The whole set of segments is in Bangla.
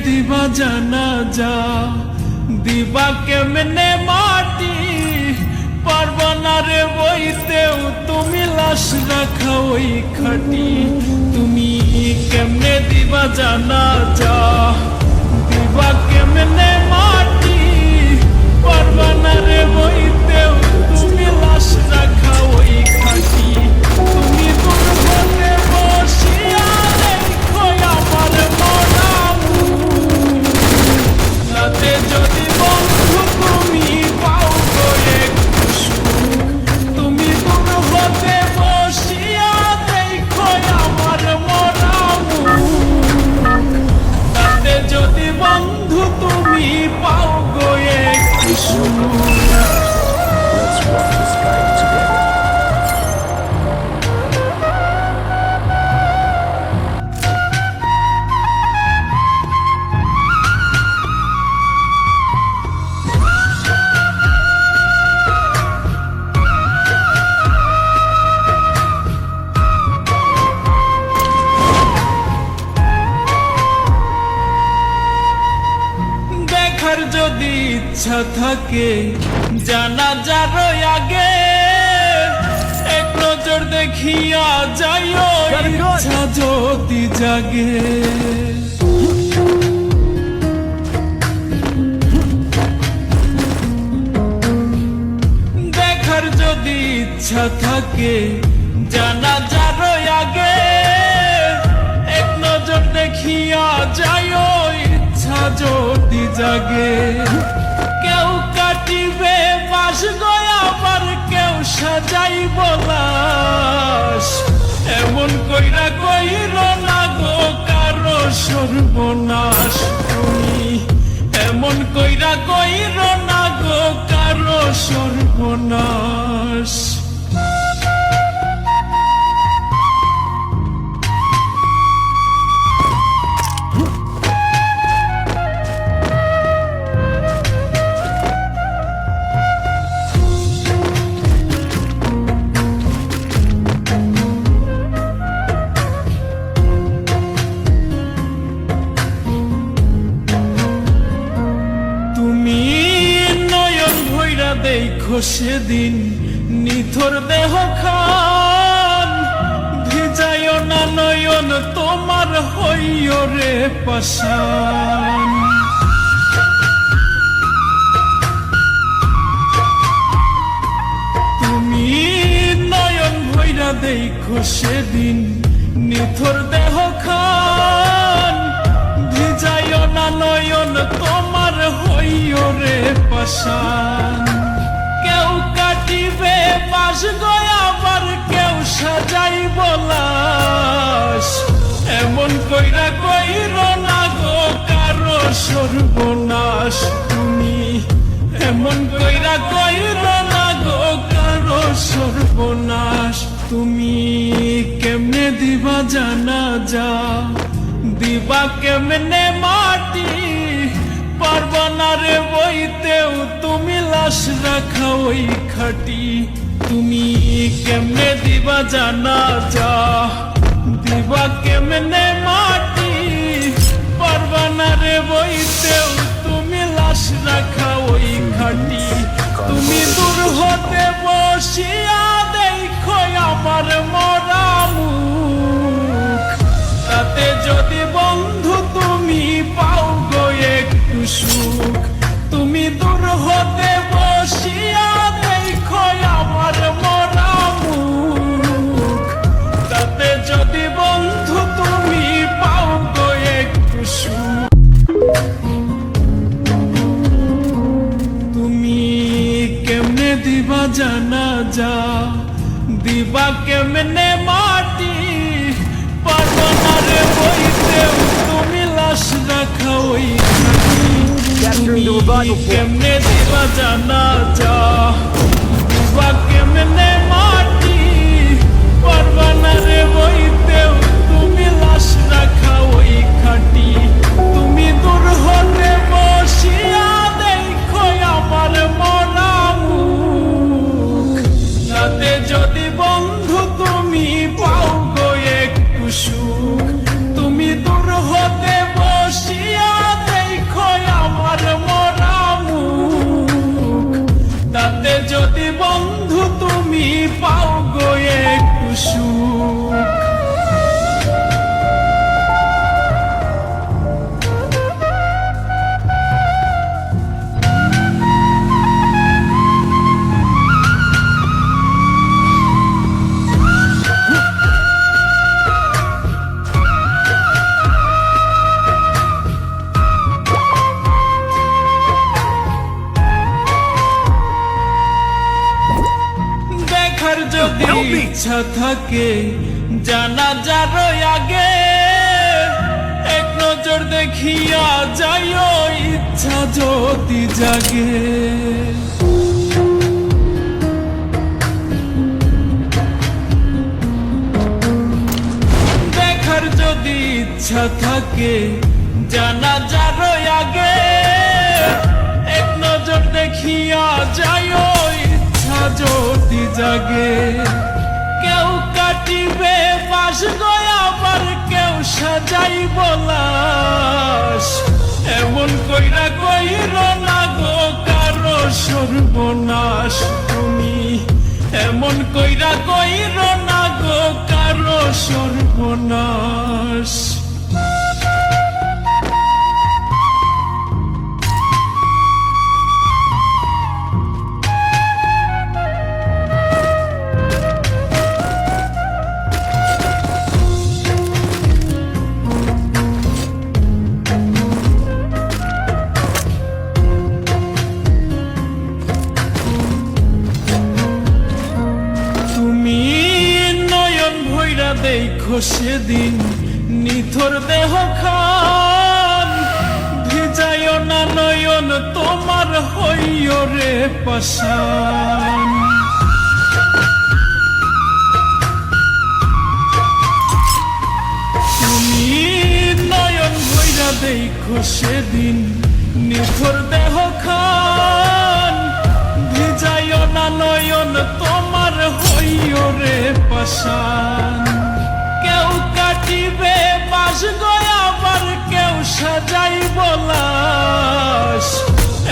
দিবা জানা যা দিবা কেমনে মাটি পারবা না রে বইতেও তুমি লাশ রাখা ওই খাটি তুমি কেমনে দিবা জানা যা দিবা কেমনে মাটি পারবা না রে বইতেও তুমি লাশ রাখা ওই খাটি তুমি দুর্গতে বসিয়া দেখো আমার মরা রাতে যদি বন্ধু তুমি পাও গো একটু সুখ তুমি দুর্গতে বসিয়া দেখো আমার মরা রাতে যদি বন্ধু তুমি পাও গো একটু সুখ। Let's walk this guide together. দেখার যদি ইচ্ছা থাকে জানাজার আগে এক নজর দেখিয়া যাইও ইচ্ছা যদি জাগে দেখার যদি ইচ্ছা থাকে জানাজার আগে এক নজর দেখিয়া যাইও ইচ্ছা যদি জাগে কেউ কাটিবে বাস গয়া আবার কেউ সাজাইব লাশ এমন কইরা কইর না গো কারো সর্বনাশ তুমি এমন কইরা কইর না গো কারো সর্বনাশ। দেখো সেদিন নিথর দেহ খান ভিজায় না নয়ন তোমার হইও রে পাশান তুমি নয়ন ভৈরা দেখো সেদিন নিথর দেহ খান ভিজায় না নয়ন তোমার হইও রে পাশান কেউ কাটিবে বাস গয়া আবার কেউ সাজাইব লাশ এমন কইরা কইর না গো কারো সর্বনাশ তুমি এমন কইরা কইর না গো কারো সর্বনাশ তুমি কেমনে দিবা জানা যা দিবা কেমনে মাটি পারবা না রে বইতেও তুমি লাশ রাখা ওই খাটি তুমি কেমনে দিবা জানা যা দিবা কেমনে মাটি পারবা না রে বইতেও তুমি লাশ রাখা ওই খাটি তুমি দূর হতে বসিয়া দেখো আমার মরা মুখ তাতে যদি বন্ধু তুমি পাও গো একটু সুখ তুমি দূর হতে বসিয়া দেখো আমার মরা মুখ তাতে যদি বন্ধু তুমি পাও গো একটু সুখ তুমি কেমনে দিবা জানা যা দিবা কেমনে মাটি পারবা না রে বইতেও তুমি লাশ রাখা ওই কেমনে দিবা জানা যা দিবা কেমনে মাটি পারবা না রে বইতেও তুমি লাশ রাখা ওই খাটি তুমি দূর হতে বসিয়া দেখো আমার মরা মুখ তাতে যদি বন্ধু তুমি পাও গো একটু সুখ তুমি দূর হতে বসিয়া থাকে জানাজার আগে, এক নজর দেখিয়া যাইও ইচ্ছা যদি জাগে। দেখার যদি ইচ্ছা থাকে জানাজার আগে, এক নজর দেখিয়া যাইও ইচ্ছা যদি জাগে। কেউ কাটিবে বাস গয়া, আবার কেউ সাজাইব লাশ, এমন কইরা কইর না গো কারো সর্বনাশ তুমি, এমন কইরা কইর না গো কারো সর্বনাশ। দেখো সেদিন নিথর দেহ খান, ভিজায় না নয়ন তোমার হইও রে পাষাণ। তুমি নয়ন ভৈরা দেখো সেদিন নিথর দেহ খান, ভিজায় না নয়ন তোমার হইও রে পাষাণ। কেউ কাটিবে বাস গয়া, আবার কেউ সাজাইব লাশ,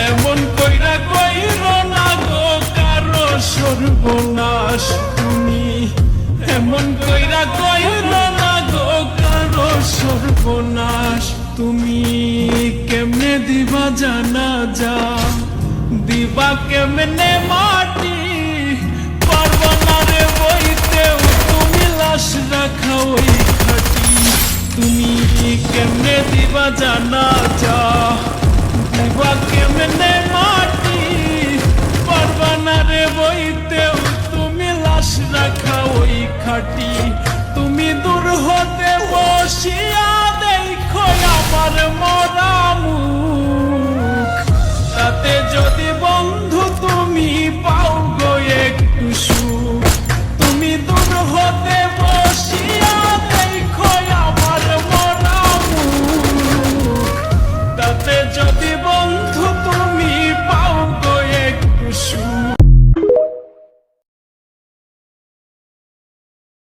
এমন কইরা কইর না গো কারো সর্বনাশ তুমি, এমন কইরা কইর না গো কারো সর্বনাশ তুমি। কেমনে দিবা জানাজা, দিবা কেমনে মাটি, পারবা না রে বইতেও তুমি লাশ রাখা ওই খাটি। তুমি কেমনে দিবা জানাজা, দিবা কেমনে মাটি, পারবা না রে বইতেও তুমি লাশ রাখা ওই খাটি। তুমি দূর হতে বসিয়া দেখো আমার